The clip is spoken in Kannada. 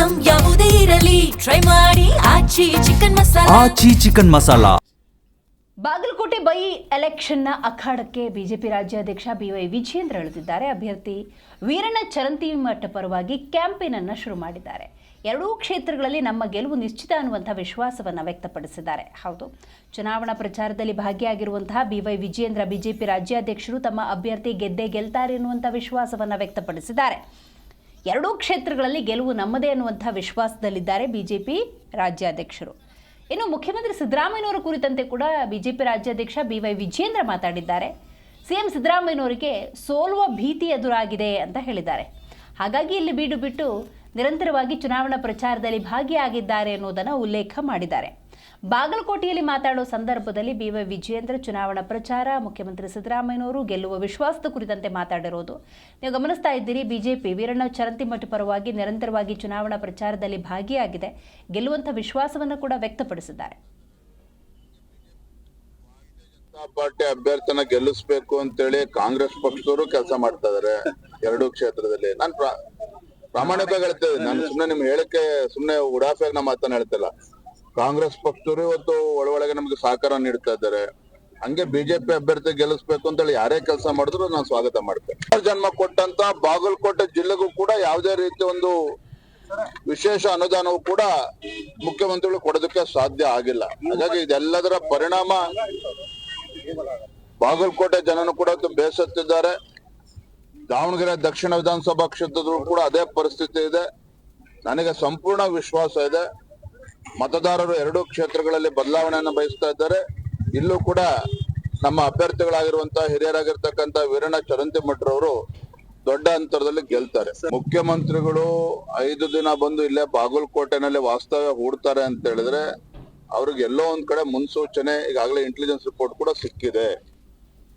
ಐಟಂ ಯಾವುದೇ ಇರಲಿ ಟ್ರೈ ಮಾಡಿ Aachi chicken masala. Aachi chicken masala. Bagalkot by ಎಲೆಕ್ಷನ್ನ ಅಖಾಡಕ್ಕೆ ಬಿಜೆಪಿ ರಾಜ್ಯಾಧ್ಯಕ್ಷ ಬಿವೈ ವಿಜಯೇಂದ್ರ ಇಳಿದಿದ್ದಾರೆ. ಅಭ್ಯರ್ಥಿ ವೀರಣ್ಣ ಚರಂತಿಮಠ ಪರವಾಗಿ ಕ್ಯಾಂಪೇನ್ ಅನ್ನು ಶುರು ಮಾಡಿದ್ದಾರೆ. ಎರಡೂ ಕ್ಷೇತ್ರಗಳಲ್ಲಿ ನಮ್ಮ ಗೆಲುವು ನಿಶ್ಚಿತ ಅನ್ನುವಂಥ ವಿಶ್ವಾಸವನ್ನು ವ್ಯಕ್ತಪಡಿಸಿದ್ದಾರೆ. ಹೌದು, ಚುನಾವಣಾ ಪ್ರಚಾರದಲ್ಲಿ ಭಾಗಿಯಾಗಿರುವಂತಹ ಬಿವೈ ವಿಜಯೇಂದ್ರ ಬಿಜೆಪಿ ರಾಜ್ಯಾಧ್ಯಕ್ಷರು ತಮ್ಮ ಅಭ್ಯರ್ಥಿ ಗೆದ್ದೇ ಗೆಲ್ತಾರೆ ಎನ್ನುವಂಥ ವಿಶ್ವಾಸವನ್ನು ವ್ಯಕ್ತಪಡಿಸಿದ್ದಾರೆ. ಎರಡೂ ಕ್ಷೇತ್ರಗಳಲ್ಲಿ ಗೆಲುವು ನಮ್ಮದೇ ಅನ್ನುವಂಥ ವಿಶ್ವಾಸದಲ್ಲಿದ್ದಾರೆ ಬಿಜೆಪಿ ರಾಜ್ಯಾಧ್ಯಕ್ಷರು. ಇನ್ನು ಮುಖ್ಯಮಂತ್ರಿ ಸಿದ್ದರಾಮಯ್ಯನವರ ಕುರಿತಂತೆ ಕೂಡ ಬಿಜೆಪಿ ರಾಜ್ಯಾಧ್ಯಕ್ಷ ಬಿವೈ ವಿಜಯೇಂದ್ರ ಮಾತಾಡಿದ್ದಾರೆ. ಸಿಎಂ ಸಿದ್ದರಾಮಯ್ಯನವರಿಗೆ ಸೋಲುವ ಭೀತಿ ಎದುರಾಗಿದೆ ಅಂತ ಹೇಳಿದ್ದಾರೆ. ಹಾಗಾಗಿ ಇಲ್ಲಿ ಬೀಡು ಬಿಟ್ಟು ನಿರಂತರವಾಗಿ ಚುನಾವಣಾ ಪ್ರಚಾರದಲ್ಲಿ ಭಾಗಿಯಾಗಿದ್ದಾರೆ ಅನ್ನೋದನ್ನು ಉಲ್ಲೇಖ ಮಾಡಿದ್ದಾರೆ. ಬಾಗಲಕೋಟೆಯಲ್ಲಿ ಮಾತಾಡೋ ಸಂದರ್ಭದಲ್ಲಿ ಬಿವೈ ವಿಜಯೇಂದ್ರ ಚುನಾವಣಾ ಪ್ರಚಾರ, ಮುಖ್ಯಮಂತ್ರಿ ಸಿದ್ದರಾಮಯ್ಯನವರು ಗೆಲ್ಲುವ ವಿಶ್ವಾಸದ ಕುರಿತಂತೆ ಮಾತಾಡಿರೋದು ನೀವು ಗಮನಿಸ್ತಾ ಇದ್ದೀರಿ. ಬಿಜೆಪಿ ವೀರಣ್ಣ ಚರಂತಿಮಠ ಪರವಾಗಿ ನಿರಂತರವಾಗಿ ಚುನಾವಣಾ ಪ್ರಚಾರದಲ್ಲಿ ಭಾಗಿಯಾಗಿದೆ, ಗೆಲ್ಲುವಂಥ ವಿಶ್ವಾಸವನ್ನು ಕೂಡ ವ್ಯಕ್ತಪಡಿಸಿದ್ದಾರೆ. ಪಾರ್ಟಿ ಅಭ್ಯರ್ಥಿನ ಗೆಲ್ಲಿಸಬೇಕು ಅಂತೇಳಿ ಕಾಂಗ್ರೆಸ್ ಪಕ್ಷದವರು ಕೆಲಸ ಮಾಡ್ತಾ ಇದಾರೆ ಎರಡೂ ಕ್ಷೇತ್ರದಲ್ಲಿ. ನಾನು ಪ್ರಾಮಾಣಿಕವಾಗಿ ಹೇಳ್ತೇನೆ, ನಾನು ಸುಮ್ಮನೆ ನಿಮ್ಗೆ ಹೇಳಿಕೆ ಸುಮ್ಮನೆ ಉಡಾಫಿಯಾಗಿ ನಮ್ಮ ಮಾತನ್ನ ಹೇಳ್ತಿಲ್ಲ. ಕಾಂಗ್ರೆಸ್ ಪಕ್ಷದವರು ಇವತ್ತು ಒಳಗೆ ನಮ್ಗೆ ಸಹಕಾರ ನೀಡ್ತಾ ಇದ್ದಾರೆ. ಹಂಗೆ ಬಿಜೆಪಿ ಅಭ್ಯರ್ಥಿ ಗೆಲ್ಲಿಸ್ಬೇಕು ಅಂತೇಳಿ ಯಾರೇ ಕೆಲಸ ಮಾಡಿದ್ರು ನಾನು ಸ್ವಾಗತ ಮಾಡ್ತೇನೆ. ಜನ್ಮ ಕೊಟ್ಟಂತ ಬಾಗಲಕೋಟೆ ಜಿಲ್ಲೆಗೂ ಕೂಡ ಯಾವುದೇ ರೀತಿ ಒಂದು ವಿಶೇಷ ಅನುದಾನವೂ ಕೂಡ ಮುಖ್ಯಮಂತ್ರಿಗಳು ಕೊಡೋದಕ್ಕೆ ಸಾಧ್ಯ ಆಗಿಲ್ಲ. ಹಾಗಾಗಿ ಇದೆಲ್ಲದರ ಪರಿಣಾಮ ಬಾಗಲಕೋಟೆ ಜನನು ಕೂಡ ಬೇಸತ್ತಿದ್ದಾರೆ. ದಾವಣಗೆರೆ ದಕ್ಷಿಣ ವಿಧಾನಸಭಾ ಕ್ಷೇತ್ರದಲ್ಲೂ ಕೂಡ ಅದೇ ಪರಿಸ್ಥಿತಿ ಇದೆ. ನನಗೆ ಸಂಪೂರ್ಣ ವಿಶ್ವಾಸ ಇದೆ, ಮತದಾರರು ಎರಡೂ ಕ್ಷೇತ್ರಗಳಲ್ಲಿ ಬದಲಾವಣೆಯನ್ನು ಬಯಸ್ತಾ ಇದ್ದಾರೆ. ಇಲ್ಲೂ ಕೂಡ ನಮ್ಮ ಅಭ್ಯರ್ಥಿಗಳಾಗಿರುವಂತಹ ಹಿರಿಯರಾಗಿರ್ತಕ್ಕಂಥ ವೀರಣ್ಣ ಚರಂತಿಮಠರವರು ದೊಡ್ಡ ಅಂತರದಲ್ಲಿ ಗೆಲ್ತಾರೆ. ಮುಖ್ಯಮಂತ್ರಿಗಳು 5 ದಿನ ಬಂದು ಇಲ್ಲೇ ಬಾಗಲಕೋಟೆನಲ್ಲಿ ವಾಸ್ತವ್ಯ ಹೂಡ್ತಾರೆ ಅಂತ ಹೇಳಿದ್ರೆ ಅವ್ರಿಗೆ ಎಲ್ಲೋ ಒಂದ್ ಕಡೆ ಮುನ್ಸೂಚನೆ ಈಗಾಗಲೇ ಇಂಟೆಲಿಜೆನ್ಸ್ ರಿಪೋರ್ಟ್ ಕೂಡ ಸಿಕ್ಕಿದೆ.